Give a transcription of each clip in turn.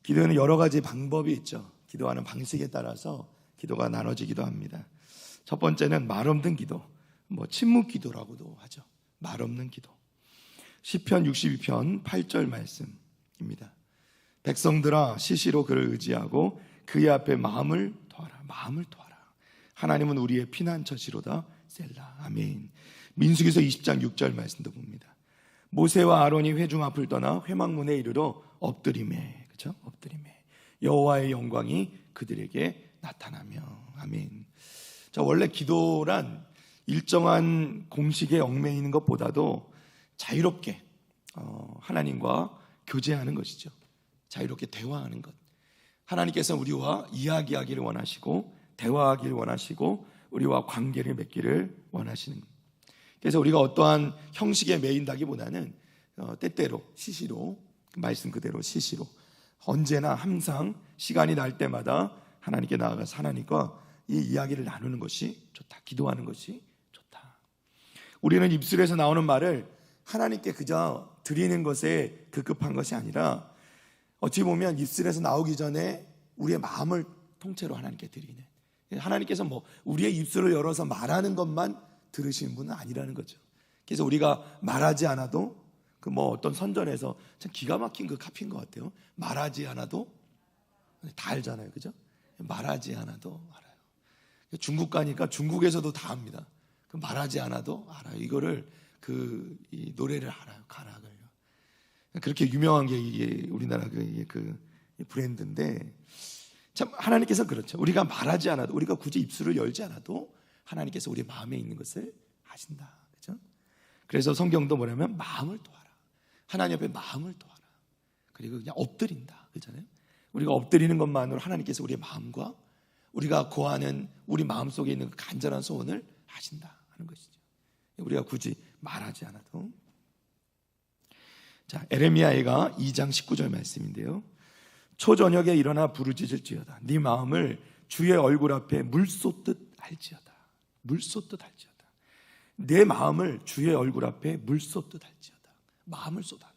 기도에는 여러 가지 방법이 있죠. 기도하는 방식에 따라서 기도가 나눠지기도 합니다. 첫 번째는 말 없는 기도, 침묵 기도라고도 하죠. 말 없는 기도. 시편 62편 8절 말씀입니다. 백성들아 시시로 그를 의지하고 그의 앞에 마음을 토하라. 마음을 토하라. 하나님은 우리의 피난처시로다. 셀라. 아멘. 민수기서 20장 6절 말씀도 봅니다. 모세와 아론이 회중 앞을 떠나 회막문에 이르러 엎드리매, 그렇죠? 엎드리매. 여호와의 영광이 그들에게 나타나며. 아멘. 자, 원래 기도란 일정한 공식에 얽매이는 것보다도 자유롭게 하나님과 교제하는 것이죠. 자유롭게 대화하는 것. 하나님께서 우리와 이야기하기를 원하시고 대화하기를 원하시고 우리와 관계를 맺기를 원하시는 것. 그래서 우리가 어떠한 형식에 매인다기보다는 때때로 시시로, 말씀 그대로 시시로, 언제나 항상 시간이 날 때마다 하나님께 나아가서 하나님과 이 이야기를 나누는 것이 좋다. 기도하는 것이 좋다. 우리는 입술에서 나오는 말을 하나님께 그저 드리는 것에 급급한 것이 아니라 어찌 보면 입술에서 나오기 전에 우리의 마음을 통째로 하나님께 드리는, 하나님께서 우리의 입술을 열어서 말하는 것만 들으시는 분은 아니라는 거죠. 그래서 우리가 말하지 않아도 어떤 선전에서 참 기가 막힌 그 카피인 것 같아요. 말하지 않아도 다 알잖아요, 그죠? 말하지 않아도 알아요. 중국 가니까 중국에서도 다 압니다. 말하지 않아도 알아요. 이거를 이 노래를 알아요, 가락을요. 그렇게 유명한 게 이게 우리나라 그 브랜드인데, 참 하나님께서 그렇죠. 우리가 말하지 않아도, 우리가 굳이 입술을 열지 않아도 하나님께서 우리 마음에 있는 것을 아신다, 그렇죠? 그래서 성경도 뭐냐면 마음을 토하라. 하나님 앞에 마음을 토하라. 그리고 그냥 엎드린다, 그렇잖아요. 우리가 엎드리는 것만으로 하나님께서 우리의 마음과 우리가 고하는 우리 마음 속에 있는 그 간절한 소원을 아신다 하는 것이죠. 우리가 굳이 말하지 않아도. 자, 에레미야가 2장 19절 말씀인데요. 초저녁에 일어나 부르짖을지어다. 네 마음을 주의 얼굴 앞에 물 쏟듯 할지어다. 물 쏟듯 할지어다. 내 마음을 주의 얼굴 앞에 물 쏟듯 할지어다. 마음을 쏟아내요.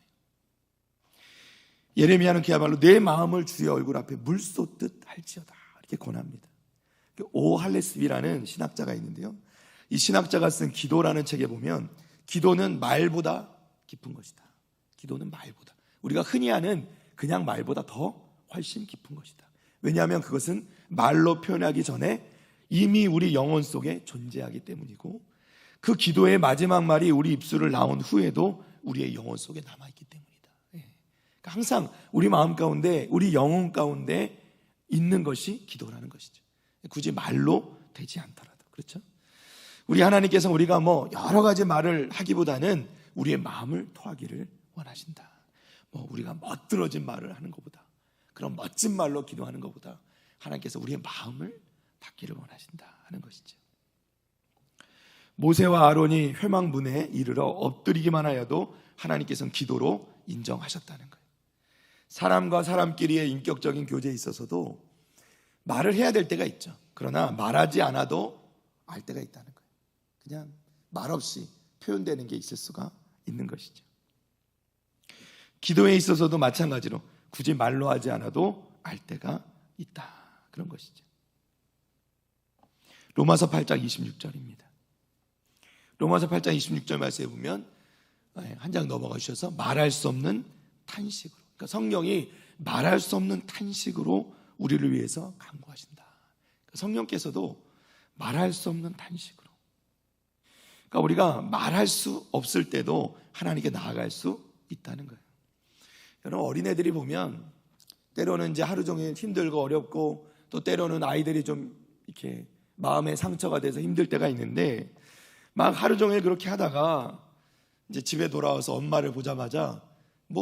예레미야는 그야말로 내 마음을 주의 얼굴 앞에 물 쏟듯 할지어다 이렇게 권합니다. 오 할레스비라는 신학자가 있는데요. 이 신학자가 쓴 기도라는 책에 보면 기도는 말보다 깊은 것이다. 기도는 말보다, 우리가 흔히 하는 그냥 말보다 더 훨씬 깊은 것이다. 왜냐하면 그것은 말로 표현하기 전에 이미 우리 영혼 속에 존재하기 때문이고, 그 기도의 마지막 말이 우리 입술을 나온 후에도 우리의 영혼 속에 남아있기 때문이다. 그러니까 항상 우리 마음 가운데, 우리 영혼 가운데 있는 것이 기도라는 것이죠. 굳이 말로 되지 않더라도, 그렇죠? 우리 하나님께서 우리가 여러 가지 말을 하기보다는 우리의 마음을 토하기를 원하신다. 우리가 멋들어진 말을 하는 것보다, 그런 멋진 말로 기도하는 것보다 하나님께서 우리의 마음을 닫기를 원하신다 하는 것이죠. 모세와 아론이 회막문에 이르러 엎드리기만 하여도 하나님께서는 기도로 인정하셨다는 거예요. 사람과 사람끼리의 인격적인 교제에 있어서도 말을 해야 될 때가 있죠. 그러나 말하지 않아도 알 때가 있다는 거예요. 그냥 말없이 표현되는 게 있을 수가 있는 것이죠. 기도에 있어서도 마찬가지로 굳이 말로 하지 않아도 알 때가 있다, 그런 것이죠. 로마서 8장 26절입니다. 로마서 8장 26절 말씀에 보면 한 장 넘어가 주셔서 말할 수 없는 탄식으로, 그러니까 성령이 말할 수 없는 탄식으로 우리를 위해서 간구하신다. 그러니까 성령께서도 말할 수 없는 탄식으로, 그러니까 우리가 말할 수 없을 때도 하나님께 나아갈 수 있다는 거예요. 여러분, 어린애들이 보면 때로는 이제 하루 종일 힘들고 어렵고, 또 때로는 아이들이 좀 이렇게 마음에 상처가 돼서 힘들 때가 있는데, 막 하루 종일 그렇게 하다가 이제 집에 돌아와서 엄마를 보자마자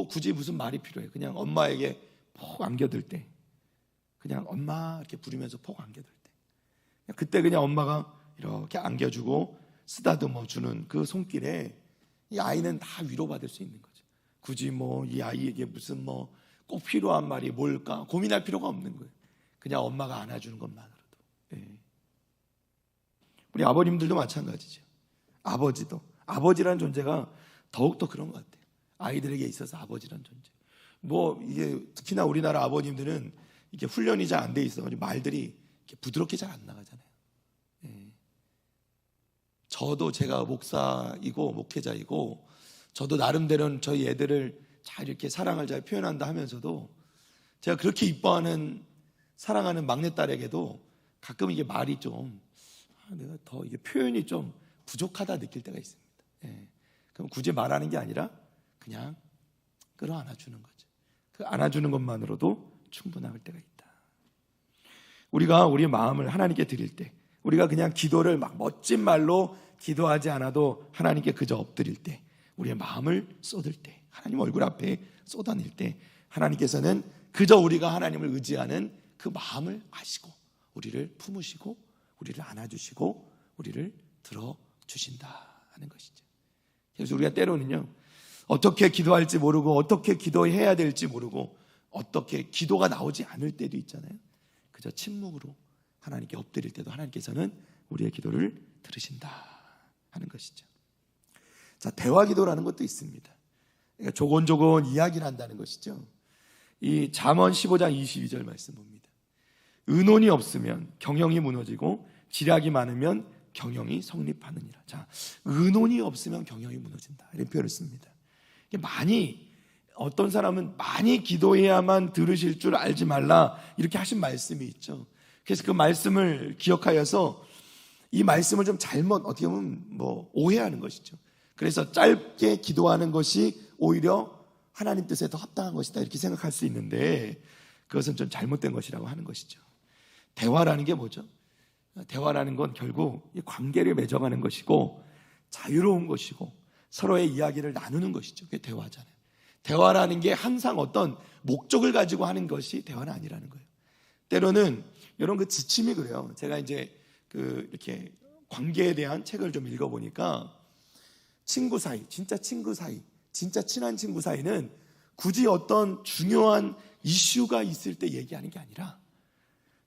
굳이 무슨 말이 필요해. 그냥 엄마에게 폭 안겨들 때, 그냥 엄마 이렇게 부르면서 폭 안겨들 때, 그때 그냥 엄마가 이렇게 안겨주고 쓰다듬어 주는 그 손길에 이 아이는 다 위로받을 수 있는 거죠. 굳이 이 아이에게 무슨 꼭 필요한 말이 뭘까 고민할 필요가 없는 거예요. 그냥 엄마가 안아주는 것만으로도. 우리 아버님들도 마찬가지죠. 아버지도, 아버지라는 존재가 더욱더 그런 것 같아요. 아이들에게 있어서 아버지라는 존재, 뭐 이게 특히나 우리나라 아버님들은 이게 훈련이 잘 안 돼 있어. 말들이 이렇게 부드럽게 잘 안 나가잖아요. 예. 저도 제가 목사이고 목회자이고 저도 나름대로는 저희 애들을 잘 이렇게 사랑을 잘 표현한다 하면서도 제가 그렇게 이뻐하는 사랑하는 막내딸에게도 가끔 이게 말이 좀 내가 더 이게 표현이 좀 부족하다 느낄 때가 있습니다. 예. 그럼 굳이 말하는 게 아니라 그냥 끌어안아주는 거죠. 그 안아주는 것만으로도 충분할 때가 있다. 우리가 우리의 마음을 하나님께 드릴 때, 우리가 그냥 기도를 막 멋진 말로 기도하지 않아도 하나님께 그저 엎드릴 때, 우리의 마음을 쏟을 때, 하나님 얼굴 앞에 쏟아낼 때 하나님께서는 그저 우리가 하나님을 의지하는 그 마음을 아시고 우리를 품으시고 우리를 안아주시고 우리를 들어주신다 하는 것이죠. 그래서 우리가 때로는요, 어떻게 기도할지 모르고 어떻게 기도해야 될지 모르고 어떻게 기도가 나오지 않을 때도 있잖아요. 그저 침묵으로 하나님께 엎드릴 때도 하나님께서는 우리의 기도를 들으신다 하는 것이죠. 자, 대화 기도라는 것도 있습니다. 그러니까 조곤조곤 이야기를 한다는 것이죠. 이 잠언 15장 22절 말씀 봅니다. 의논이 없으면 경영이 무너지고 지략이 많으면 경영이 성립하느니라. 자, 의논이 없으면 경영이 무너진다, 이런 표현을 씁니다. 어떤 사람은 많이 기도해야만 들으실 줄 알지 말라, 이렇게 하신 말씀이 있죠. 그래서 그 말씀을 기억하여서 이 말씀을 좀 잘못 어떻게 보면 오해하는 것이죠. 그래서 짧게 기도하는 것이 오히려 하나님 뜻에 더 합당한 것이다, 이렇게 생각할 수 있는데 그것은 좀 잘못된 것이라고 하는 것이죠. 대화라는 게 뭐죠? 대화라는 건 결국 이 관계를 맺어가는 것이고 자유로운 것이고 서로의 이야기를 나누는 것이죠. 그게 대화잖아요. 대화라는 게 항상 어떤 목적을 가지고 하는 것이 대화는 아니라는 거예요. 때로는 이런 그 지침이 그래요. 제가 이제 이렇게 관계에 대한 책을 좀 읽어보니까 친구 사이, 진짜 친구 사이, 진짜 친한 친구 사이는 굳이 어떤 중요한 이슈가 있을 때 얘기하는 게 아니라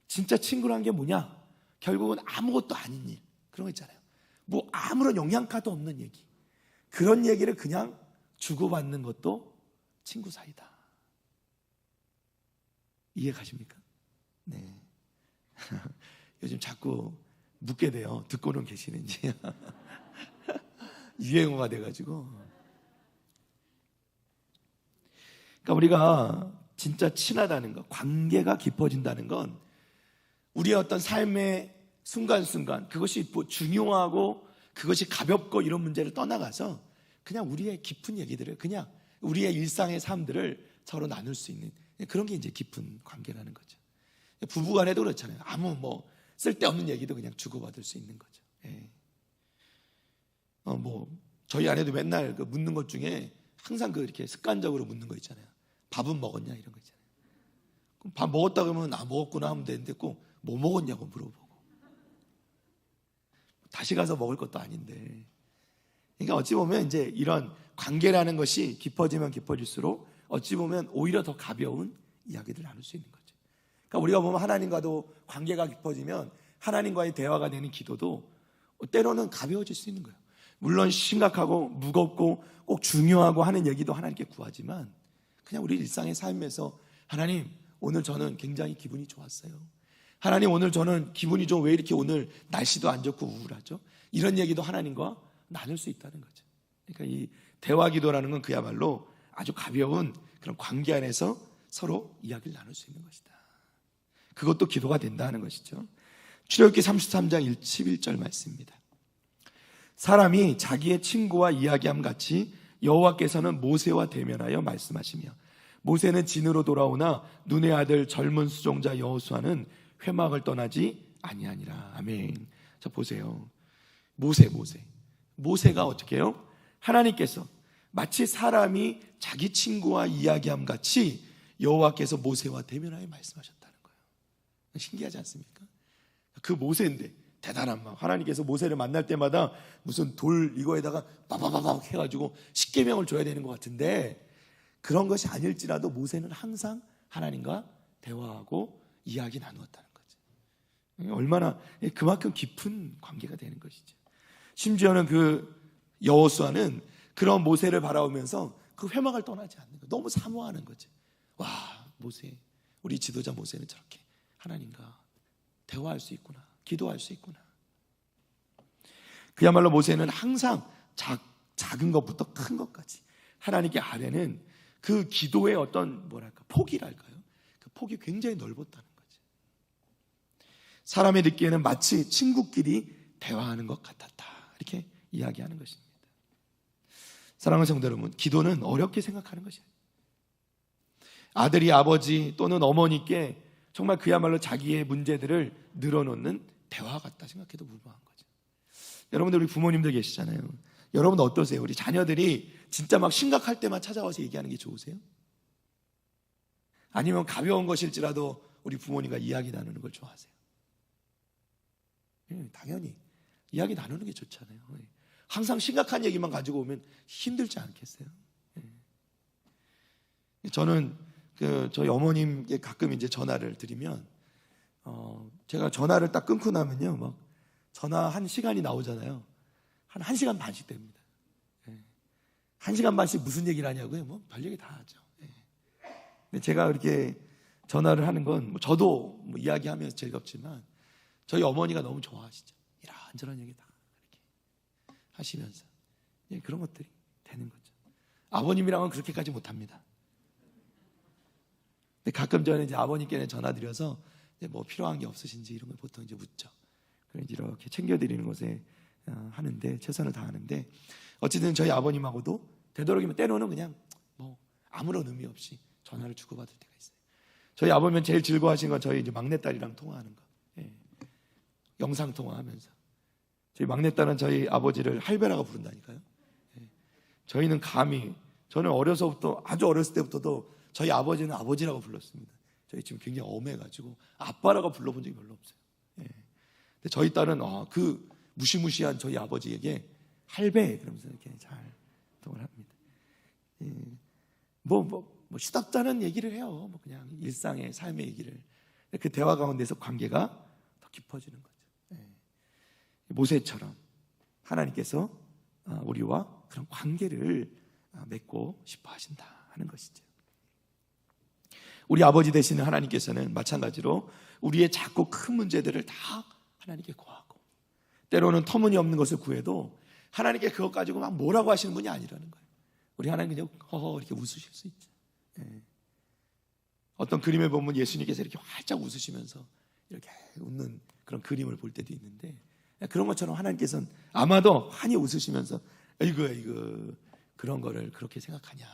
진짜 친구란 게 뭐냐? 결국은 아무것도 아닌 일, 그런 거 있잖아요. 아무런 영양가도 없는 얘기, 그런 얘기를 그냥 주고받는 것도 친구 사이다. 이해 가십니까? 네. 요즘 자꾸 묻게 돼요. 듣고는 계시는지. 유행어가 돼가지고. 그러니까 우리가 진짜 친하다는 것, 관계가 깊어진다는 건 우리의 어떤 삶의 순간순간 그것이 중요하고 그것이 가볍고 이런 문제를 떠나가서 그냥 우리의 깊은 얘기들을, 그냥 우리의 일상의 삶들을 서로 나눌 수 있는 그런 게 이제 깊은 관계라는 거죠. 부부간에도 그렇잖아요. 아무 쓸데없는 얘기도 그냥 주고받을 수 있는 거죠. 예. 저희 아내도 맨날 묻는 것 중에 항상 이렇게 습관적으로 묻는 거 있잖아요. 밥은 먹었냐, 이런 거 있잖아요. 그럼 밥 먹었다 그러면 먹었구나 하면 되는데 꼭 뭐 먹었냐고 물어보고, 다시 가서 먹을 것도 아닌데. 그러니까 어찌 보면 이제 이런 관계라는 것이 깊어지면 깊어질수록 어찌 보면 오히려 더 가벼운 이야기들을 나눌 수 있는 거죠. 그러니까 우리가 보면 하나님과도 관계가 깊어지면 하나님과의 대화가 되는 기도도 때로는 가벼워질 수 있는 거예요. 물론 심각하고 무겁고 꼭 중요하고 하는 얘기도 하나님께 구하지만 그냥 우리 일상의 삶에서 하나님, 오늘 저는 굉장히 기분이 좋았어요. 하나님, 오늘 저는 기분이 좀 왜 이렇게 오늘 날씨도 안 좋고 우울하죠? 이런 얘기도 하나님과 나눌 수 있다는 거죠. 그러니까 이 대화 기도라는 건 그야말로 아주 가벼운 그런 관계 안에서 서로 이야기를 나눌 수 있는 것이다. 그것도 기도가 된다는 것이죠. 출애굽기 33장 11절 말씀입니다. 사람이 자기의 친구와 이야기함 같이 여호와께서는 모세와 대면하여 말씀하시며 모세는 진으로 돌아오나 눈의 아들 젊은 수종자 여호수아는 회막을 떠나지 아니하니라. 아멘. 자, 보세요. 모세가 어떻게 해요? 하나님께서 마치 사람이 자기 친구와 이야기함 같이 여호와께서 모세와 대면하여 말씀하셨다는 거예요. 신기하지 않습니까? 그 모세인데 대단한 마음. 하나님께서 모세를 만날 때마다 무슨 돌 이거에다가 빠바바박 해가지고 십계명을 줘야 되는 것 같은데 그런 것이 아닐지라도 모세는 항상 하나님과 대화하고 이야기 나누었다는 거죠. 얼마나 그만큼 깊은 관계가 되는 것이죠. 심지어는 그 여호수아는 그런 모세를 바라보면서 그 회막을 떠나지 않는 거예요. 너무 사모하는 거죠. 와, 모세, 우리 지도자 모세는 저렇게 하나님과 대화할 수 있구나, 기도할 수 있구나. 그야말로 모세는 항상 작은 것부터 큰 것까지 하나님께 아뢰는 그 기도의 어떤 폭이랄까요? 그 폭이 굉장히 넓었다는 거죠. 사람이 듣기에는 마치 친구끼리 대화하는 것 같았다, 이렇게 이야기하는 것입니다. 사랑하는 성도 여러분, 기도는 어렵게 생각하는 것이에요. 아들이 아버지 또는 어머니께 정말 그야말로 자기의 문제들을 늘어놓는 대화 같다 생각해도 무방한 거죠. 여러분들, 우리 부모님들 계시잖아요. 여러분 어떠세요? 우리 자녀들이 진짜 막 심각할 때만 찾아와서 얘기하는 게 좋으세요? 아니면 가벼운 것일지라도 우리 부모님과 이야기 나누는 걸 좋아하세요? 당연히 이야기 나누는 게 좋잖아요. 항상 심각한 얘기만 가지고 오면 힘들지 않겠어요? 저는 저희 어머님께 가끔 이제 전화를 드리면 제가 전화를 딱 끊고 나면요, 막 전화 한 시간이 나오잖아요. 한 1시간 반씩 됩니다. 1시간 반씩 무슨 얘기를 하냐고요? 뭐 별 얘기 다 하죠. 근데 제가 그렇게 전화를 하는 건 저도 이야기하면서 즐겁지만 저희 어머니가 너무 좋아하시죠. 이런저런 얘기 다 이렇게 하시면서 그런 것들이 되는 거죠. 아버님이랑은 그렇게까지 못합니다. 근데 가끔 저는 이제 아버님께는 전화드려서 뭐 필요한 게 없으신지 이런 걸 보통 이제 묻죠. 그래서 이렇게 챙겨드리는 것에 하는데, 최선을 다하는데, 어쨌든 저희 아버님하고도 되도록이면 때로는 그냥 뭐 아무런 의미 없이 전화를 주고받을 때가 있어요. 저희 아버님은 제일 즐거워하시는 건 저희 이제 막내딸이랑 통화하는 거. 영상 통화하면서. 저희 막내딸은 저희 아버지를 할배라고 부른다니까요. 저희는 감히, 저는 아주 어렸을 때부터도 저희 아버지는 아버지라고 불렀습니다. 저희 지금 굉장히 엄해가지고 아빠라고 불러본 적이 별로 없어요. 근데 저희 딸은 그 무시무시한 저희 아버지에게 할배 그러면서 이렇게 잘 통을 합니다. 뭐 시답잖은 얘기를 해요. 뭐 그냥 일상의 삶의 얘기를. 그 대화 가운데서 관계가 더 깊어지는 거죠. 모세처럼 하나님께서 우리와 그런 관계를 맺고 싶어 하신다 하는 것이죠. 우리 아버지 되시는 하나님께서는 마찬가지로 우리의 작고 큰 문제들을 다 하나님께 구하고, 때로는 터무니없는 것을 구해도 하나님께 그것 가지고 막 뭐라고 하시는 분이 아니라는 거예요. 우리 하나님 그냥 허허 이렇게 웃으실 수 있죠. 어떤 그림에 보면 예수님께서 이렇게 활짝 웃으시면서 이렇게 웃는 그런 그림을 볼 때도 있는데, 그런 것처럼 하나님께서는 아마도 환히 웃으시면서 이거 그런 거를 그렇게 생각하냐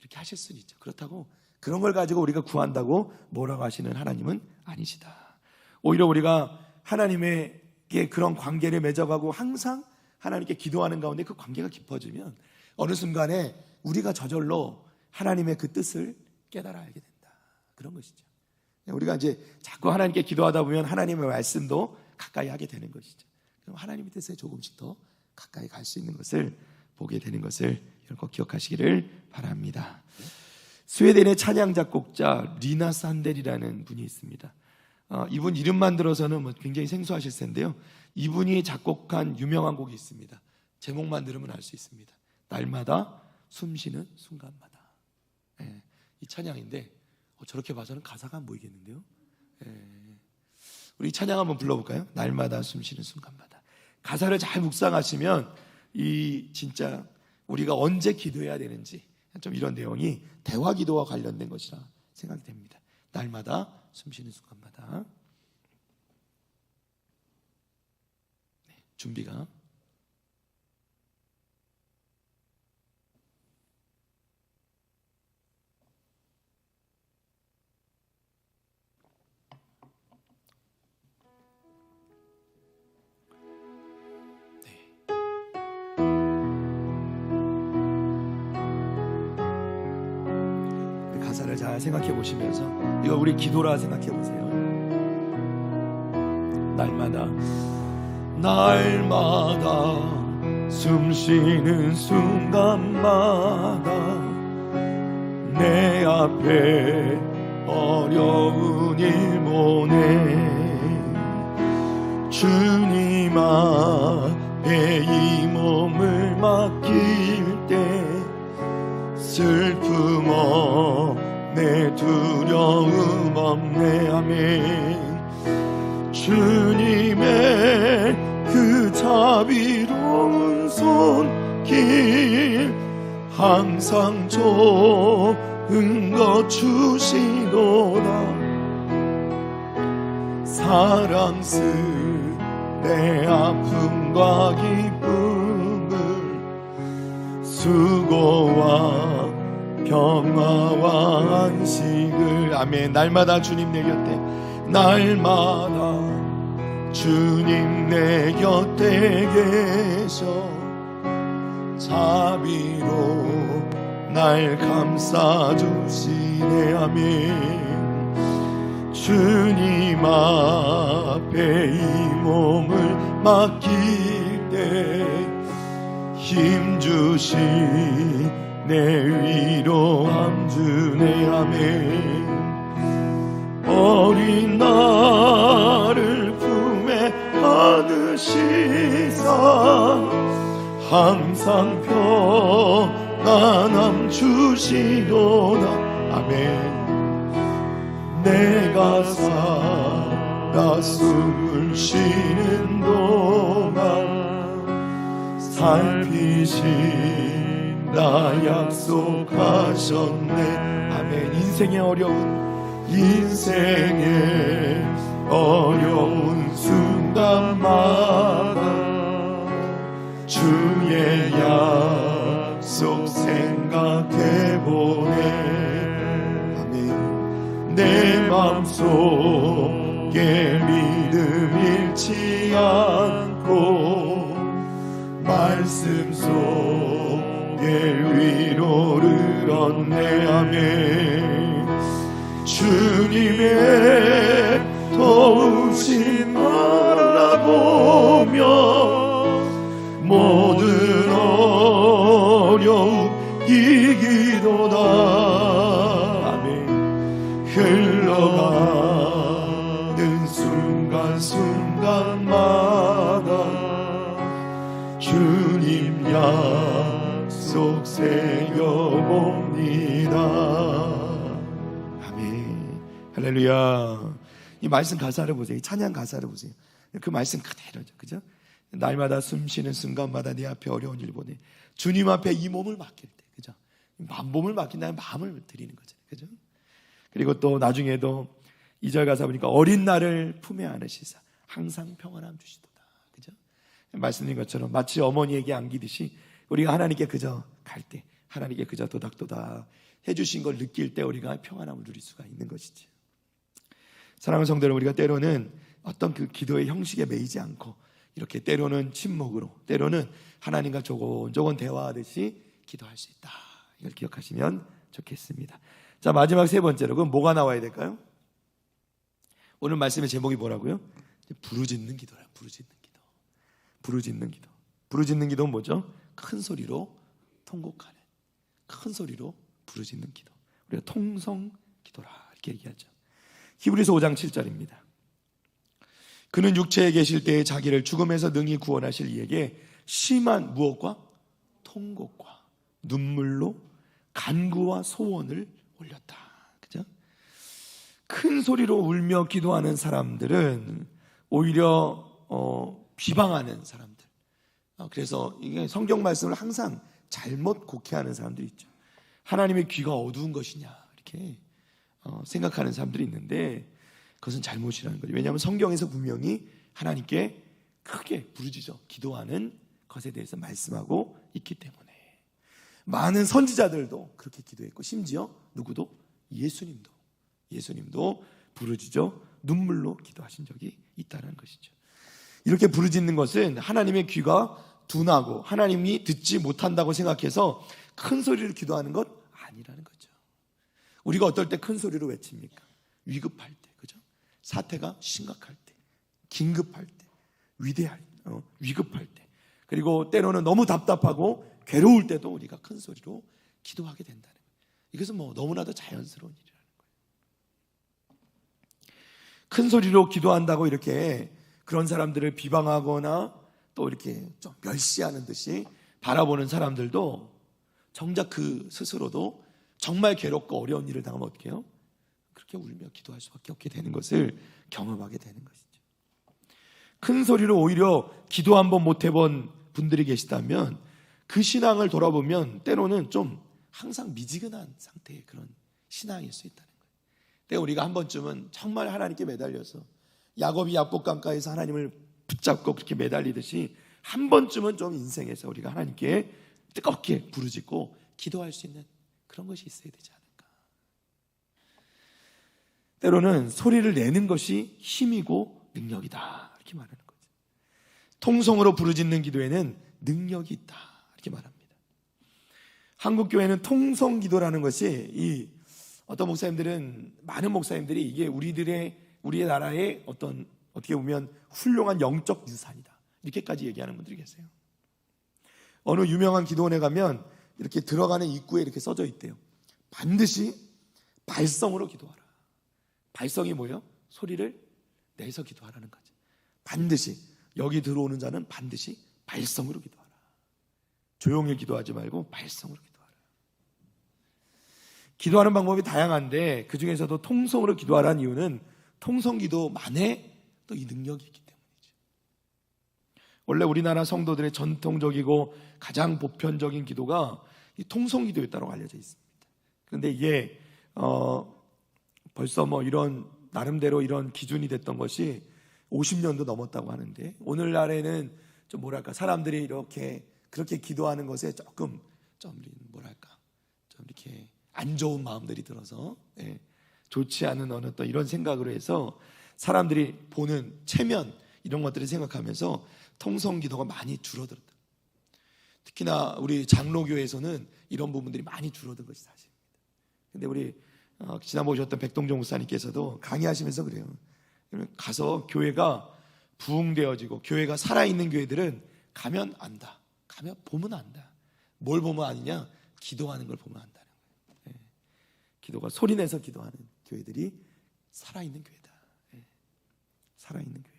이렇게 하실 수는 있죠. 그렇다고 그런 걸 가지고 우리가 구한다고 뭐라고 하시는 하나님은 아니시다. 오히려 우리가 하나님에게 그런 관계를 맺어가고 항상 하나님께 기도하는 가운데 그 관계가 깊어지면 어느 순간에 우리가 저절로 하나님의 그 뜻을 깨달아 알게 된다, 그런 것이죠. 우리가 이제 자꾸 하나님께 기도하다 보면 하나님의 말씀도 가까이 하게 되는 것이죠. 그럼 하나님의 뜻에 조금씩 더 가까이 갈 수 있는 것을 보게 되는 것을 꼭 기억하시기를 바랍니다. 스웨덴의 찬양 작곡자 리나 산델이라는 분이 있습니다. 이분 이름만 들어서는 굉장히 생소하실 텐데요, 이분이 작곡한 유명한 곡이 있습니다. 제목만 들으면 알 수 있습니다. 날마다 숨쉬는 순간마다. 이 찬양인데 저렇게 봐서는 가사가 안 보이겠는데요. 우리 찬양 한번 불러볼까요? 날마다 숨쉬는 순간마다. 가사를 잘 묵상하시면 이 진짜 우리가 언제 기도해야 되는지 좀 이런 내용이 대화 기도와 관련된 것이라 생각이 됩니다. 날마다 숨쉬는 순간마다. 준비가 가사를 잘 생각해 보시면서 이거 우리 기도라 생각해 보세요. 날마다 숨쉬는 순간마다 내 앞에 어려운 일 보내 주님 앞에 이 몸을 맡길 때 슬픔 없네 내 두려움 없네. 아멘. 주님의 그 자비로운 손길 항상 좋은 것 주시도다. 사랑스 내 아픔과 기쁨을 수고와 평화와 안식을. 아멘. 날마다 주님 내 곁에, 날마다 주님 내 곁에 계셔 자비로 날 감싸주시네. 아멘. 주님 앞에 이 몸을 맡길 때 힘주시네. 위로함 주네. 아멘. 어린 나를 품에 안으시사 항상 평안함 주시도다. 아멘. 내가 살아 숨을 쉬는 동안 살피신다 약속하셨네. 아멘. 인생의 어려운 순간마다 주의 약속 생각해보네. 아멘. 내 맘속에 믿음 잃지 않고 말씀 속에 위로를 얻네. 아멘. 주님의 도우심 바라보며 모든 어려움 이기도다. 아멘. 흘러가는 순간순간마다 주님 약속 새겨봅니다. 할렐루야. 이 말씀 가사를 보세요. 이 찬양 가사를 보세요. 그 말씀 그대로죠. 그죠? 날마다 숨 쉬는 순간마다 내 앞에 어려운 일 보내. 주님 앞에 이 몸을 맡길 때. 그죠? 몸을 맡긴다면 마음을 드리는 거죠. 그죠? 그리고 또 나중에도 2절 가사 보니까 어린 나를 품에 안으시사 항상 평안함 주시도다. 그죠? 말씀드린 것처럼 마치 어머니에게 안기듯이 우리가 하나님께 그저 갈 때, 하나님께 그저 도닥도닥 해주신 걸 느낄 때 우리가 평안함을 누릴 수가 있는 것이지. 사랑하는 성도 여러분, 우리가 때로는 어떤 그 기도의 형식에 매이지 않고 이렇게 때로는 침묵으로, 때로는 하나님과 조곤조곤 대화하듯이 기도할 수 있다. 이걸 기억하시면 좋겠습니다. 자, 마지막 세 번째로 그럼 뭐가 나와야 될까요? 오늘 말씀의 제목이 뭐라고요? 부르짖는 기도라. 부르짖는 기도. 부르짖는 기도. 부르짖는 기도는 뭐죠? 큰 소리로 통곡하는, 큰 소리로 부르짖는 기도. 우리가 통성 기도라 이렇게 얘기하죠. 히브리서 5장 7절입니다. 그는 육체에 계실 때에 자기를 죽음에서 능히 구원하실 이에게 심한 무엇과 통곡과 눈물로 간구와 소원을 올렸다. 그죠? 큰 소리로 울며 기도하는 사람들은 오히려 비방하는 사람들. 그래서 이게 성경 말씀을 항상 잘못 곡해하는 사람들이 있죠. 하나님의 귀가 어두운 것이냐 이렇게 생각하는 사람들이 있는데 그것은 잘못이라는 거죠. 왜냐하면 성경에서 분명히 하나님께 크게 부르짖어 기도하는 것에 대해서 말씀하고 있기 때문에 많은 선지자들도 그렇게 기도했고 심지어 누구도 예수님도 부르짖어 눈물로 기도하신 적이 있다는 것이죠. 이렇게 부르짖는 것은 하나님의 귀가 둔하고 하나님이 듣지 못한다고 생각해서 큰 소리를 기도하는 것 아니라는 거죠. 우리가 어떨 때 큰 소리로 외칩니까? 위급할 때, 그죠? 사태가 심각할 때, 긴급할 때, 위급할 때, 그리고 때로는 너무 답답하고 괴로울 때도 우리가 큰 소리로 기도하게 된다는 거예요. 이것은 너무나도 자연스러운 일이라는 거예요. 큰 소리로 기도한다고 이렇게 그런 사람들을 비방하거나 또 이렇게 좀 멸시하는 듯이 바라보는 사람들도 정작 그 스스로도 정말 괴롭고 어려운 일을 당하면 어떻게 해요? 그렇게 울며 기도할 수밖에 없게 되는 것을 경험하게 되는 것이죠. 큰 소리로 오히려 기도 한번 못 해본 분들이 계시다면 그 신앙을 돌아보면 때로는 좀 항상 미지근한 상태의 그런 신앙일 수 있다는 거예요. 때로 우리가 한 번쯤은 정말 하나님께 매달려서 야곱이 약복강가에서 하나님을 붙잡고 그렇게 매달리듯이 한 번쯤은 좀 인생에서 우리가 하나님께 뜨겁게 부르짖고 기도할 수 있는 그런 것이 있어야 되지 않을까. 때로는 소리를 내는 것이 힘이고 능력이다 이렇게 말하는 거죠. 통성으로 부르짖는 기도에는 능력이 있다 이렇게 말합니다. 한국 교회는 통성 기도라는 것이 어떤 목사님들은 많은 목사님들이 이게 우리의 나라의 어떻게 보면 훌륭한 영적 유산이다 이렇게까지 얘기하는 분들이 계세요. 어느 유명한 기도원에 가면 이렇게 들어가는 입구에 이렇게 써져 있대요. 반드시 발성으로 기도하라. 발성이 뭐예요? 소리를 내서 기도하라는 거죠. 반드시 여기 들어오는 자는 반드시 발성으로 기도하라. 조용히 기도하지 말고 발성으로 기도하라. 기도하는 방법이 다양한데 그 중에서도 통성으로 기도하라는 이유는 통성기도만의 또 이 능력이 있기 때문이죠. 원래 우리나라 성도들의 전통적이고 가장 보편적인 기도가 이 통성기도였다고 알려져 있습니다. 그런데 이게 벌써 이런 나름대로 이런 기준이 됐던 것이 50년도 넘었다고 하는데 오늘날에는 좀 사람들이 그렇게 기도하는 것에 조금 좀 이렇게 안 좋은 마음들이 들어서 좋지 않은 어느 또 이런 생각으로 해서 사람들이 보는 체면 이런 것들을 생각하면서 통성기도가 많이 줄어들었다. 특히나 우리 장로교에서는 이런 부분들이 많이 줄어든 것이 사실입니다. 근데 우리 지난번에 오셨던 백동종 목사님께서도 강의하시면서 그래요. 가서 교회가 부흥되어지고 교회가 살아있는 교회들은 가면 안다. 가면 보면 안다. 뭘 보면 아니냐? 기도하는 걸 보면 안다는 거예요. 기도가 소리내서 기도하는 교회들이 살아있는 교회다. 살아있는 교회다.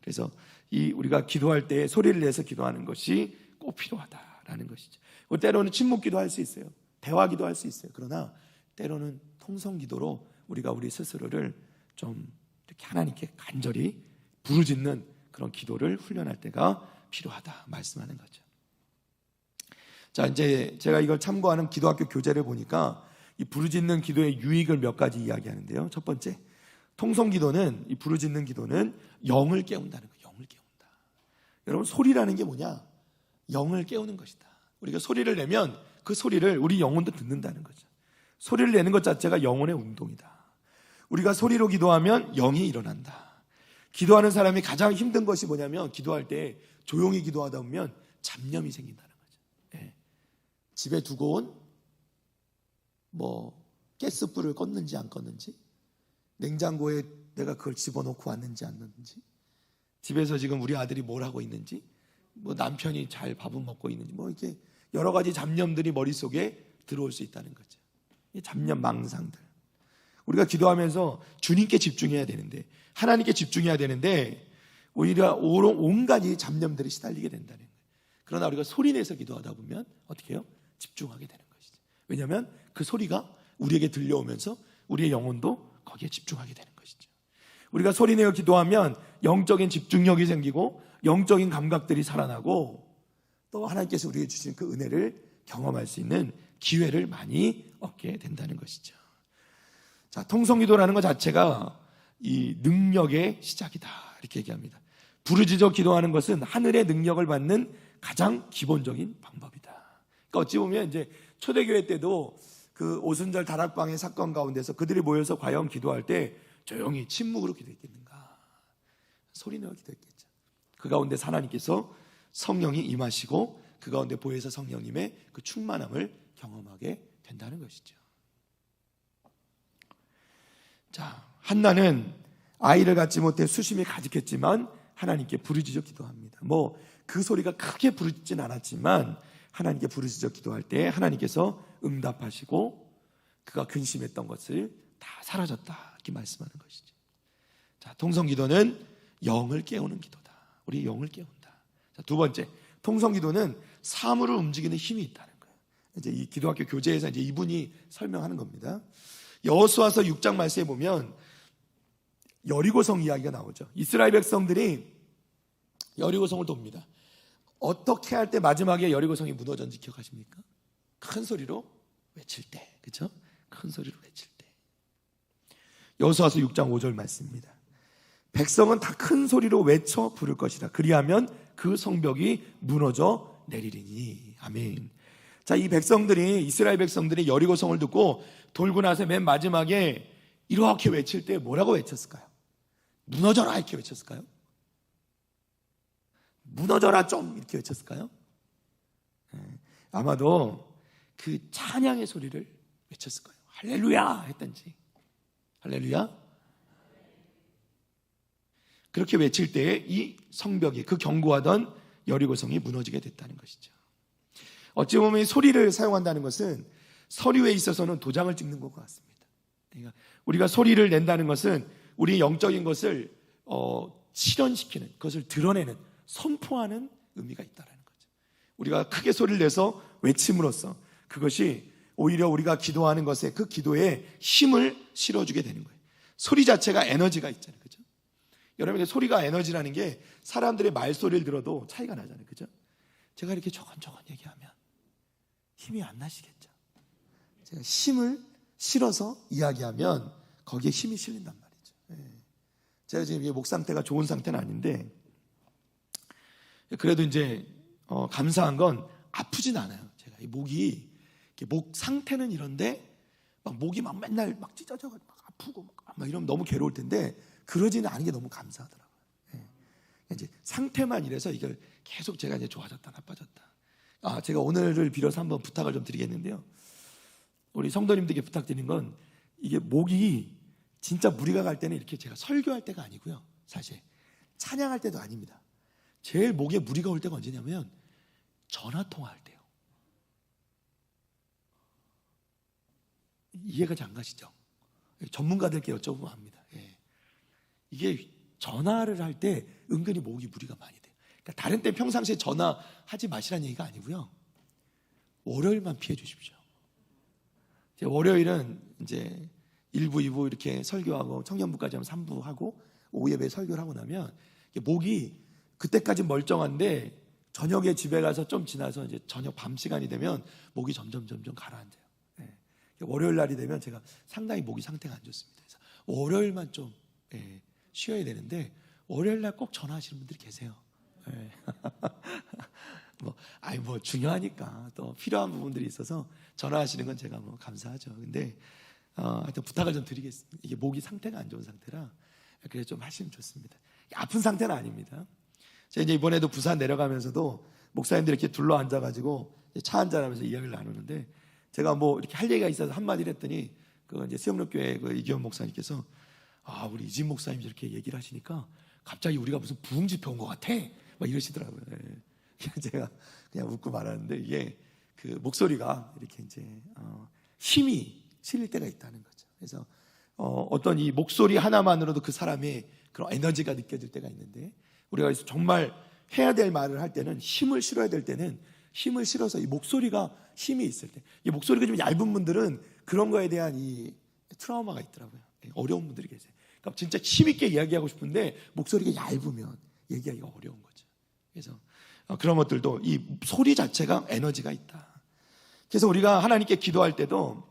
그래서 우리가 기도할 때 소리를 내서 기도하는 것이 꼭 필요하다라는 것이죠. 때로는 침묵기도 할 수 있어요. 대화기도 할 수 있어요. 그러나 때로는 통성기도로 우리가 우리 스스로를 좀 이렇게 하나님께 간절히 부르짖는 그런 기도를 훈련할 때가 필요하다 말씀하는 거죠. 자, 이제 제가 이걸 참고하는 기도학교 교재를 보니까 이 부르짖는 기도의 유익을 몇 가지 이야기하는데요. 첫 번째, 통성기도는 이 부르짖는 기도는 영을 깨운다는 거예요. 영을 깨운다. 여러분 소리라는 게 뭐냐? 영을 깨우는 것이다. 우리가 소리를 내면 그 소리를 우리 영혼도 듣는다는 거죠. 소리를 내는 것 자체가 영혼의 운동이다. 우리가 소리로 기도하면 영이 일어난다. 기도하는 사람이 가장 힘든 것이 뭐냐면 기도할 때 조용히 기도하다 보면 잡념이 생긴다는 거죠. 집에 두고 온 가스불을 껐는지 안 껐는지, 냉장고에 내가 그걸 집어넣고 왔는지 안 넣는지, 집에서 지금 우리 아들이 뭘 하고 있는지, 남편이 잘 밥은 먹고 있는지, 이렇게 여러 가지 잡념들이 머릿속에 들어올 수 있다는 거죠. 이 잡념 망상들. 우리가 기도하면서 주님께 집중해야 되는데, 하나님께 집중해야 되는데 오히려 온갖 이 잡념들이 시달리게 된다는 거예요. 그러나 우리가 소리내서 기도하다 보면 어떻게 해요? 집중하게 되는 것이죠. 왜냐하면 그 소리가 우리에게 들려오면서 우리의 영혼도 거기에 집중하게 되는 것이죠. 우리가 소리내어 기도하면 영적인 집중력이 생기고 영적인 감각들이 살아나고 또 하나님께서 우리에게 주신 그 은혜를 경험할 수 있는 기회를 많이 얻게 된다는 것이죠. 자, 통성기도라는 것 자체가 이 능력의 시작이다 이렇게 얘기합니다. 부르짖어 기도하는 것은 하늘의 능력을 받는 가장 기본적인 방법이다. 그러니까 어찌 보면 이제 초대교회 때도 그 오순절 다락방의 사건 가운데서 그들이 모여서 과연 기도할 때 조용히 침묵으로 기도했겠는가? 소리내어 기도했겠죠. 그 가운데 하나님께서 성령이 임하시고 그 가운데 보혜사 성령님의 그 충만함을 경험하게 된다는 것이죠. 자, 한나는 아이를 갖지 못해 수심이 가득했지만 하나님께 부르짖어 기도합니다. 그 소리가 크게 부르짖진 않았지만 하나님께 부르짖어 기도할 때 하나님께서 응답하시고 그가 근심했던 것을 다 사라졌다 이렇게 말씀하는 것이죠. 자, 통성기도는 영을 깨우는 기도다. 우리 영을 깨운다. 자, 두 번째, 통성기도는 사물을 움직이는 힘이 있다는 거예요. 이제 이 기도학교 교재에서 이제 이분이 설명하는 겁니다. 여호수아서 6장 말씀에 보면 여리고성 이야기가 나오죠. 이스라엘 백성들이 여리고성을 돕니다. 어떻게 할 때 마지막에 여리고성이 무너졌는지 기억하십니까? 큰 소리로 외칠 때, 그렇죠? 큰 소리로 외칠 때. 여호수아서 6장 5절 말씀입니다. 백성은 다 큰 소리로 외쳐 부를 것이다. 그리하면 그 성벽이 무너져 내리리니. 아멘. 자, 이 백성들이, 이스라엘 백성들이 여리고성을 듣고 돌고 나서 맨 마지막에 이렇게 외칠 때 뭐라고 외쳤을까요? 무너져라 이렇게 외쳤을까요? 무너져라 좀 이렇게 외쳤을까요? 아마도 그 찬양의 소리를 외쳤을 거예요. 할렐루야 했던지. 할렐루야. 그렇게 외칠 때에 이 성벽이, 그 견고하던 여리고성이 무너지게 됐다는 것이죠. 어찌 보면 이 소리를 사용한다는 것은 서류에 있어서는 도장을 찍는 것과 같습니다. 그러니까 우리가 소리를 낸다는 것은 우리 영적인 것을 실현시키는, 그것을 드러내는, 선포하는 의미가 있다는 거죠. 우리가 크게 소리를 내서 외침으로써 그것이 오히려 우리가 기도하는 것에, 그 기도에 힘을 실어주게 되는 거예요. 소리 자체가 에너지가 있잖아요. 그죠? 여러분에게 소리가 에너지라는 게 사람들의 말소리를 들어도 차이가 나잖아요. 그죠? 제가 이렇게 조곤조곤 얘기하면 힘이 안 나시겠죠? 제가 힘을 실어서 이야기하면 거기에 힘이 실린단 말이죠. 제가 지금 목 상태가 좋은 상태는 아닌데, 그래도 이제 감사한 건 아프진 않아요. 제가 이 목이, 목 상태는 이런데 막 목이 막 맨날 막 찢어져가지고 막 아프고 막 이러면 너무 괴로울 텐데 그러지는 않은 게 너무 감사하더라고요. 이제 상태만 이래서 이걸 계속 제가 이제 좋아졌다 나빠졌다. 제가 오늘을 빌어서 한번 부탁을 좀 드리겠는데요. 우리 성도님들께 부탁드리는 건, 이게 목이 진짜 무리가 갈 때는 이렇게 제가 설교할 때가 아니고요. 사실 찬양할 때도 아닙니다. 제일 목에 무리가 올 때가 언제냐면 전화 통화할 때요. 이해가 잘 안 가시죠? 전문가들께 여쭤보면 합니다. 이게 전화를 할 때 은근히 목이 무리가 많이 돼요. 그러니까 다른 때 평상시에 전화하지 마시라는 얘기가 아니고요. 월요일만 피해 주십시오. 월요일은 이제 1부, 2부 이렇게 설교하고 청년부까지 하면 3부 하고 오후 예배 설교를 하고 나면 목이 그때까지 멀쩡한데 저녁에 집에 가서 좀 지나서 이제 저녁 밤 시간이 되면 목이 점점 가라앉아요. 월요일 날이 되면 제가 상당히 목이 상태가 안 좋습니다. 그래서 월요일만 좀 쉬어야 되는데 월요일 날 꼭 전화하시는 분들이 계세요. 뭐 중요하니까 또 필요한 부분들이 있어서 전화하시는 건 제가 뭐 감사하죠. 근데 하여튼 부탁을 좀 드리겠습니다. 이게 목이 상태가 안 좋은 상태라 그래서 좀 하시면 좋습니다. 아픈 상태는 아닙니다. 제가 이제 이번에도 부산 내려가면서도 목사님들이 이렇게 둘러 앉아가지고 차 한잔하면서 이야기를 나누는데, 제가 뭐 이렇게 할 얘기가 있어서 한마디를 했더니 그 이제 수영록교회 그 이기현 목사님께서 우리 이진 목사님이 이렇게 얘기를 하시니까 갑자기 우리가 무슨 부흥 집회 온 것 같아 막 이러시더라고요. 제가 그냥 웃고 말하는데, 이게 그 목소리가 이렇게 이제 힘이 실릴 때가 있다는 거죠. 그래서 어떤 이 목소리 하나만으로도 그 사람의 그런 에너지가 느껴질 때가 있는데, 우리가 정말 해야 될 말을 할 때는, 힘을 실어야 될 때는 힘을 실어서 이 목소리가 힘이 있을 때, 이 목소리가 좀 얇은 분들은 그런 거에 대한 이 트라우마가 있더라고요. 어려운 분들이 계세요. 그러니까 진짜 힘있게 이야기하고 싶은데 목소리가 얇으면 얘기하기가 어려운 거죠. 그래서 그런 것들도 이 소리 자체가 에너지가 있다. 그래서 우리가 하나님께 기도할 때도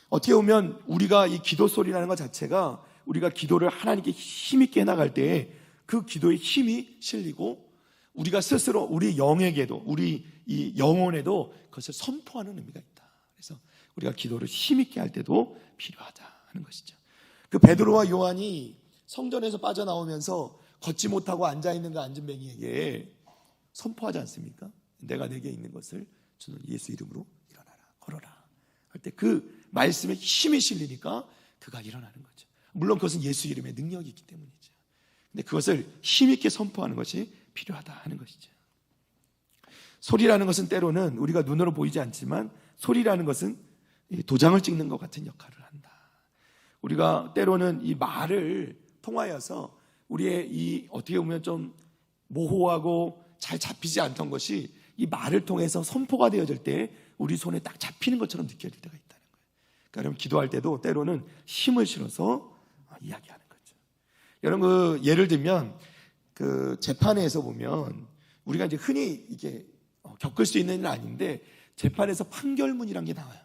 어떻게 보면 우리가 이 기도 소리라는 것 자체가, 우리가 기도를 하나님께 힘있게 해나갈 때에 그 기도에 힘이 실리고 우리가 스스로 우리 영에게도, 우리 이 영혼에도 그것을 선포하는 의미가 있다. 그래서 우리가 기도를 힘있게 할 때도 필요하다 하는 것이죠. 그 베드로와 요한이 성전에서 빠져나오면서 걷지 못하고 앉아있는 그 안진뱅이에게 선포하지 않습니까? 내가 내게 있는 것을 주는 예수 이름으로 일어나라, 걸어라 할 때 그 말씀에 힘이 실리니까 그가 일어나는 거죠. 물론 그것은 예수 이름의 능력이 있기 때문이죠. 근데 그것을 힘있게 선포하는 것이 필요하다 하는 것이죠. 소리라는 것은 때로는 우리가 눈으로 보이지 않지만, 소리라는 것은 도장을 찍는 것 같은 역할을 한다. 우리가 때로는 이 말을 통하여서 우리의 이 어떻게 보면 좀 모호하고 잘 잡히지 않던 것이 이 말을 통해서 선포가 되어질 때 우리 손에 딱 잡히는 것처럼 느껴질 때가 있다는 거예요. 그러니까 여러분 기도할 때도 때로는 힘을 실어서 이야기하는 거죠. 여러분 예를 들면 그 재판에서 보면 우리가 이제 흔히 이게 겪을 수 있는 일은 아닌데 재판에서 판결문이란 게 나와요.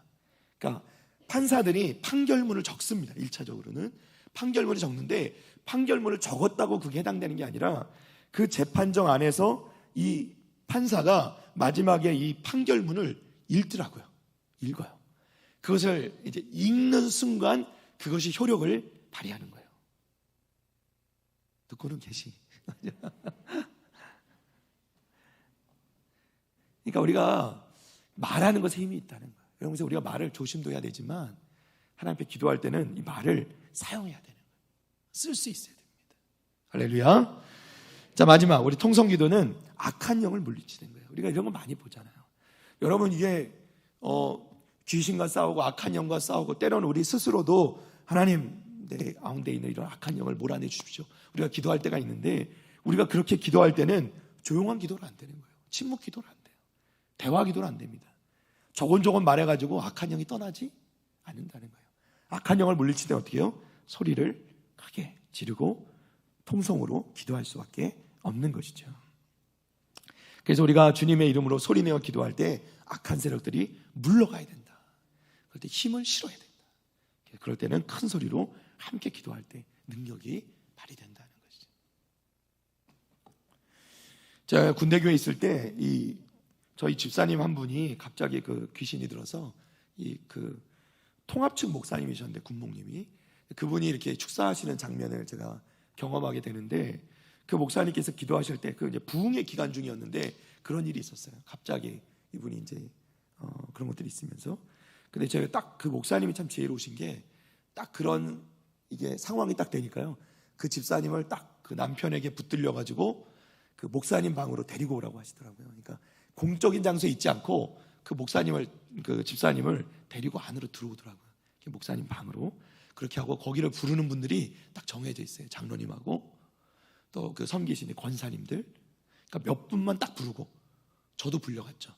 그러니까 판사들이 판결문을 적습니다. 1차적으로는 판결문을 적는데 판결문을 적었다고 그게 해당되는 게 아니라 그 재판정 안에서 이 판사가 마지막에 이 판결문을 읽더라고요. 읽어요. 그것을 이제 읽는 순간 그것이 효력을 발휘하는 거예요. 듣고는 계시. 그러니까 우리가 말하는 것에 힘이 있다는 거예요. 그래서 우리가 말을 조심도 해야 되지만 하나님 앞에 기도할 때는 이 말을 사용해야 되는 거예요. 쓸 수 있어야 됩니다. 할렐루야. 자, 마지막 우리 통성기도는 악한 영을 물리치는 거예요. 우리가 이런 거 많이 보잖아요. 여러분 이게 귀신과 싸우고 악한 영과 싸우고 때로는 우리 스스로도 하나님 내 가운데 있는 이런 악한 영을 몰아내 주십시오. 우리가 기도할 때가 있는데 우리가 그렇게 기도할 때는 조용한 기도는 안 되는 거예요. 침묵 기도는 안 돼요. 대화 기도는 안 됩니다. 조곤조곤 말해가지고 악한 영이 떠나지 않는다는 거예요. 악한 영을 물리칠 때 어떻게 해요? 소리를 크게 지르고 통성으로 기도할 수밖에 없는 것이죠. 그래서 우리가 주님의 이름으로 소리내어 기도할 때 악한 세력들이 물러가야 된다. 그럴 때 힘을 실어야 된다. 그럴 때는 큰 소리로 함께 기도할 때 능력이 발휘된다는 것이죠. 제가 군대교회에 있을 때 저희 집사님 한 분이 갑자기 그 귀신이 들어서 그 통합측 목사님이셨는데 군목님이 그분이 이렇게 축사하시는 장면을 제가 경험하게 되는데 그 목사님께서 기도하실 때 그 이제 부흥의 기간 중이었는데 그런 일이 있었어요. 갑자기 이분이 이제 그런 것들이 있으면서 근데 제가 딱 그 목사님이 참 지혜로우신 게 딱 그런 이게 상황이 딱 되니까요. 그 집사님을 딱 그 남편에게 붙들려 가지고 그 목사님 방으로 데리고 오라고 하시더라고요. 그러니까 공적인 장소에 있지 않고 그 그 집사님을 데리고 안으로 들어오더라고요. 목사님 방으로 그렇게 하고 거기를 부르는 분들이 딱 정해져 있어요. 장로님하고 또 그 섬기시는 권사님들. 그러니까 몇 분만 딱 부르고 저도 불려갔죠.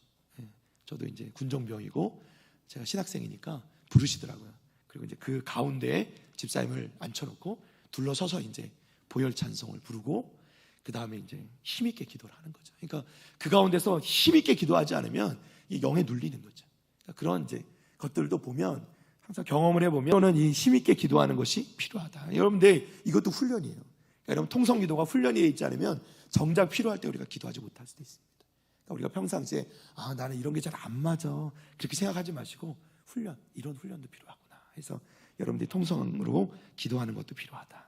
저도 이제 군정병이고 제가 신학생이니까 부르시더라고요. 그리고 이제 그 가운데에 집사님을 앉혀놓고 둘러서서 이제 보혈 찬송을 부르고 그 다음에 이제 힘있게 기도를 하는 거죠. 그러니까 그 가운데서 힘있게 기도하지 않으면 이 영에 눌리는 거죠. 그러니까 그런 이제 것들도 보면 항상 경험을 해보면 또는 이 힘있게 기도하는 것이 필요하다. 여러분들 이것도 훈련이에요. 그러니까 여러분 통성기도가 훈련이 되어 있지 않으면 정작 필요할 때 우리가 기도하지 못할 수도 있습니다. 그러니까 우리가 평상시에 나는 이런 게 잘 안 맞아 그렇게 생각하지 마시고 이런 훈련도 필요하구나 해서 여러분들이 통성으로 기도하는 것도 필요하다.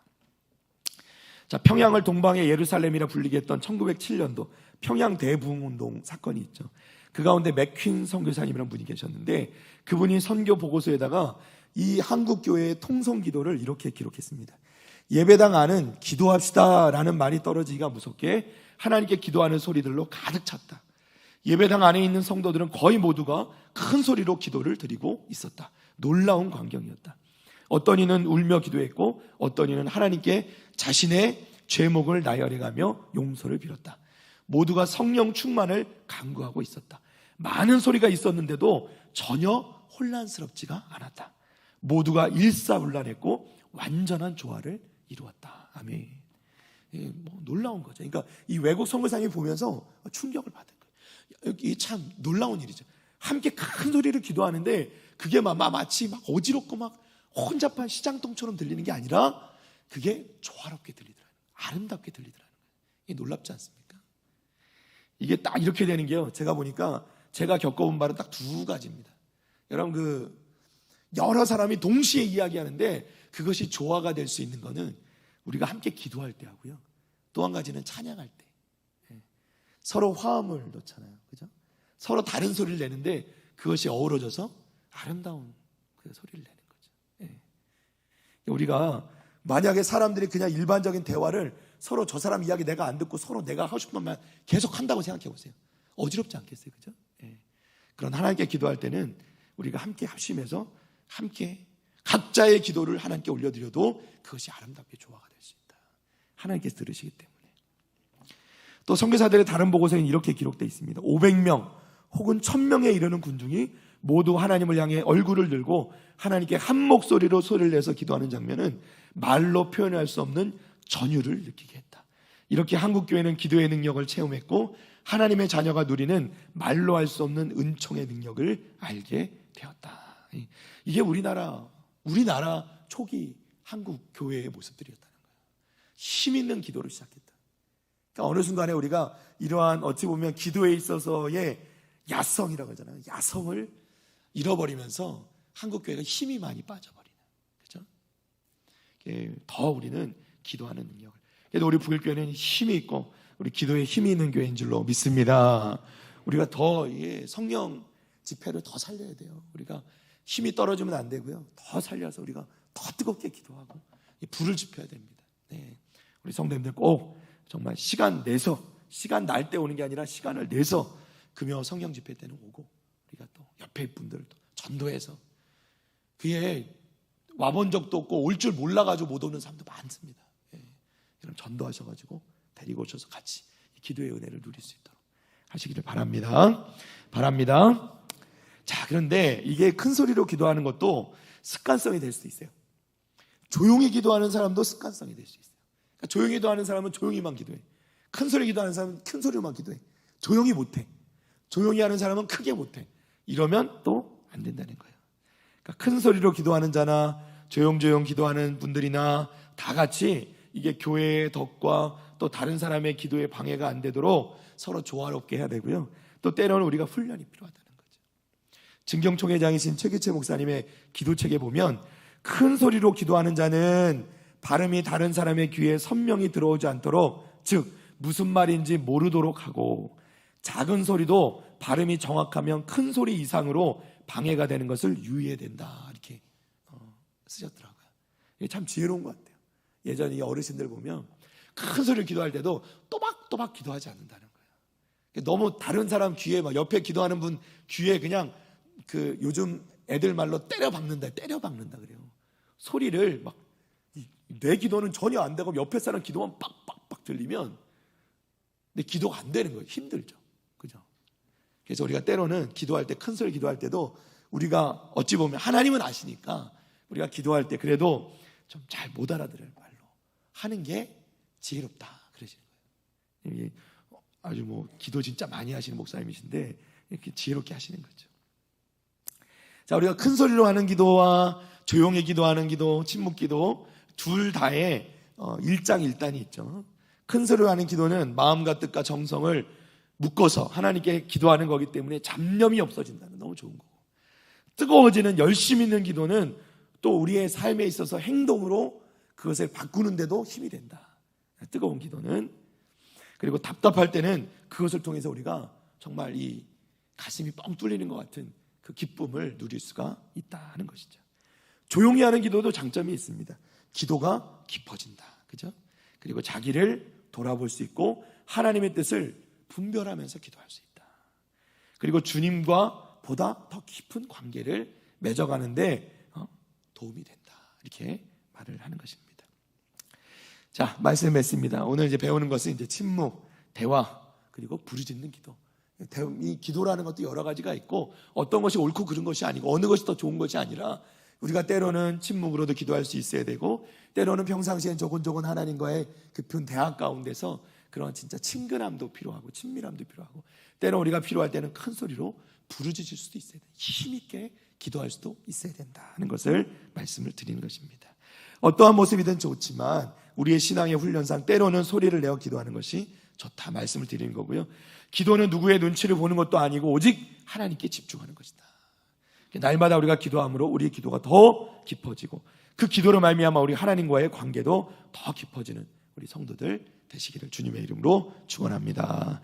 자, 평양을 동방의 예루살렘이라 불리게 했던 1907년도 평양 대부흥운동 사건이 있죠. 그 가운데 맥퀸 선교사님이라는 분이 계셨는데 그분이 선교 보고서에다가 이 한국교회의 통성기도를 이렇게 기록했습니다. 예배당 안은 기도합시다라는 말이 떨어지기가 무섭게 하나님께 기도하는 소리들로 가득 찼다. 예배당 안에 있는 성도들은 거의 모두가 큰 소리로 기도를 드리고 있었다. 놀라운 광경이었다. 어떤 이는 울며 기도했고 어떤 이는 하나님께 자신의 죄목을 나열해가며 용서를 빌었다. 모두가 성령 충만을 간구하고 있었다. 많은 소리가 있었는데도 전혀 혼란스럽지가 않았다. 모두가 일사불란했고 완전한 조화를 이루었다. 아멘. 놀라운 거죠. 그러니까 이 외국 선교사님이 보면서 충격을 받은 거예요. 이게 참 놀라운 일이죠. 함께 큰 소리를 기도하는데 그게 마치 막 어지럽고 막 혼잡한 시장통처럼 들리는 게 아니라 그게 조화롭게 들리더라고요. 아름답게 들리더라고요. 이게 놀랍지 않습니까? 이게 딱 이렇게 되는 게요. 제가 보니까 제가 겪어본 바는 딱 두 가지입니다. 여러분 여러 사람이 동시에 이야기하는데 그것이 조화가 될 수 있는 거는 우리가 함께 기도할 때 하고요. 또 한 가지는 찬양할 때. 서로 화음을 넣잖아요. 그죠? 서로 다른 소리를 내는데 그것이 어우러져서 아름다운 그 소리를 내는 거죠. 우리가 만약에 사람들이 그냥 일반적인 대화를 서로 저 사람 이야기 내가 안 듣고 서로 내가 하고 싶은 말 계속 한다고 생각해 보세요. 어지럽지 않겠어요? 그죠? 그런 하나님께 기도할 때는 우리가 함께 합심해서 함께 각자의 기도를 하나님께 올려드려도 그것이 아름답게 조화가 될 수 있다. 하나님께서 들으시기 때문에. 또 선교사들의 다른 보고서에는 이렇게 기록되어 있습니다. 500명 혹은 1000명에 이르는 군중이 모두 하나님을 향해 얼굴을 들고 하나님께 한 목소리로 소리를 내서 기도하는 장면은 말로 표현할 수 없는 전율을 느끼게 했다. 이렇게 한국교회는 기도의 능력을 체험했고 하나님의 자녀가 누리는 말로 할 수 없는 은총의 능력을 알게 되었다. 이게 우리나라 초기 한국 교회의 모습들이었다는 거예요. 힘 있는 기도를 시작했다. 그러니까 어느 순간에 우리가 이러한 어찌 보면 기도에 있어서의 야성이라고 하잖아요. 야성을 잃어버리면서 한국 교회가 힘이 많이 빠져버리는, 그렇죠? 더 우리는 기도하는 능력을. 그래도 우리 부글교회는 힘이 있고 우리 기도에 힘이 있는 교회인 줄로 믿습니다. 우리가 더 성령 집회를 더 살려야 돼요. 우리가 힘이 떨어지면 안 되고요. 더 살려서 우리가 더 뜨겁게 기도하고 불을 지펴야 됩니다. 네. 우리 성도님들 꼭 정말 시간 내서, 시간 날 때 오는 게 아니라 시간을 내서 금요 성령 집회 때는 오고, 우리가 또 옆에 분들도 전도해서, 그게 와본 적도 없고 올 줄 몰라가지고 못 오는 사람도 많습니다. 그럼 전도하셔가지고 데리고 오셔서 같이 기도의 은혜를 누릴 수 있도록 하시기를 바랍니다. 자, 그런데 이게 큰 소리로 기도하는 것도 습관성이 될 수도 있어요. 조용히 기도하는 사람도 습관성이 될 수 있어요. 그러니까 조용히 기도하는 사람은 조용히만 기도해. 큰 소리 기도하는 사람은 큰 소리로만 기도해. 조용히 못해. 조용히 하는 사람은 크게 못해. 이러면 또 안 된다는 거예요. 그러니까 큰 소리로 기도하는 자나 조용조용 기도하는 분들이나 다 같이 이게 교회의 덕과 또 다른 사람의 기도에 방해가 안 되도록 서로 조화롭게 해야 되고요. 또 때로는 우리가 훈련이 필요하다는 거죠. 증경총회장이신 최기채 목사님의 기도책에 보면 큰 소리로 기도하는 자는 발음이 다른 사람의 귀에 선명히 들어오지 않도록, 즉 무슨 말인지 모르도록 하고, 작은 소리도 발음이 정확하면 큰 소리 이상으로 방해가 되는 것을 유의해야 된다, 이렇게 쓰셨더라고요. 이게 참 지혜로운 것 같아요. 예전에 이 어르신들 보면 큰 소리를 기도할 때도 또박또박 기도하지 않는다는 거예요. 너무 다른 사람 귀에, 막 옆에 기도하는 분 귀에 그냥 그 요즘 애들 말로 때려 박는다 그래요. 소리를 막, 내 기도는 전혀 안 되고 옆에 사람 기도만 빡빡빡 들리면 내 기도가 안 되는 거예요. 힘들죠. 그죠? 그래서 우리가 때로는 기도할 때, 큰 소리 기도할 때도 우리가 어찌 보면 하나님은 아시니까 우리가 기도할 때 그래도 좀 잘 못 알아들을 말로 하는 게 지혜롭다, 그러시는 거예요. 아주 기도 진짜 많이 하시는 목사님이신데 이렇게 지혜롭게 하시는 거죠. 자, 우리가 큰 소리로 하는 기도와 조용히 기도하는 기도, 침묵 기도 둘 다의 일장일단이 있죠. 큰 소리로 하는 기도는 마음과 뜻과 정성을 묶어서 하나님께 기도하는 거기 때문에 잡념이 없어진다는, 너무 좋은 거고, 뜨거워지는 열심 있는 기도는 또 우리의 삶에 있어서 행동으로 그것을 바꾸는데도 힘이 된다, 뜨거운 기도는. 그리고 답답할 때는 그것을 통해서 우리가 정말 이 가슴이 뻥 뚫리는 것 같은 그 기쁨을 누릴 수가 있다는 것이죠. 조용히 하는 기도도 장점이 있습니다. 기도가 깊어진다, 그죠? 그리고 자기를 돌아볼 수 있고 하나님의 뜻을 분별하면서 기도할 수 있다. 그리고 주님과 보다 더 깊은 관계를 맺어가는데 도움이 된다, 이렇게 말을 하는 것입니다. 자, 말씀 맺습니다. 오늘 이제 배우는 것은 이제 침묵, 대화, 그리고 부르짖는 기도. 이 기도라는 것도 여러 가지가 있고 어떤 것이 옳고 그른 것이 아니고 어느 것이 더 좋은 것이 아니라 우리가 때로는 침묵으로도 기도할 수 있어야 되고, 때로는 평상시엔 조곤조곤 하나님과의 깊은 대화 가운데서 그런 진짜 친근함도 필요하고 친밀함도 필요하고, 때로 우리가 필요할 때는 큰 소리로 부르짖을 수도 있어야 돼. 힘있게 기도할 수도 있어야 된다는 것을 말씀을 드리는 것입니다. 어떠한 모습이든 좋지만 우리의 신앙의 훈련상 때로는 소리를 내어 기도하는 것이 좋다 말씀을 드리는 거고요. 기도는 누구의 눈치를 보는 것도 아니고 오직 하나님께 집중하는 것이다. 날마다 우리가 기도함으로 우리의 기도가 더 깊어지고 그 기도로 말미암아 우리 하나님과의 관계도 더 깊어지는 우리 성도들 되시기를 주님의 이름으로 축원합니다.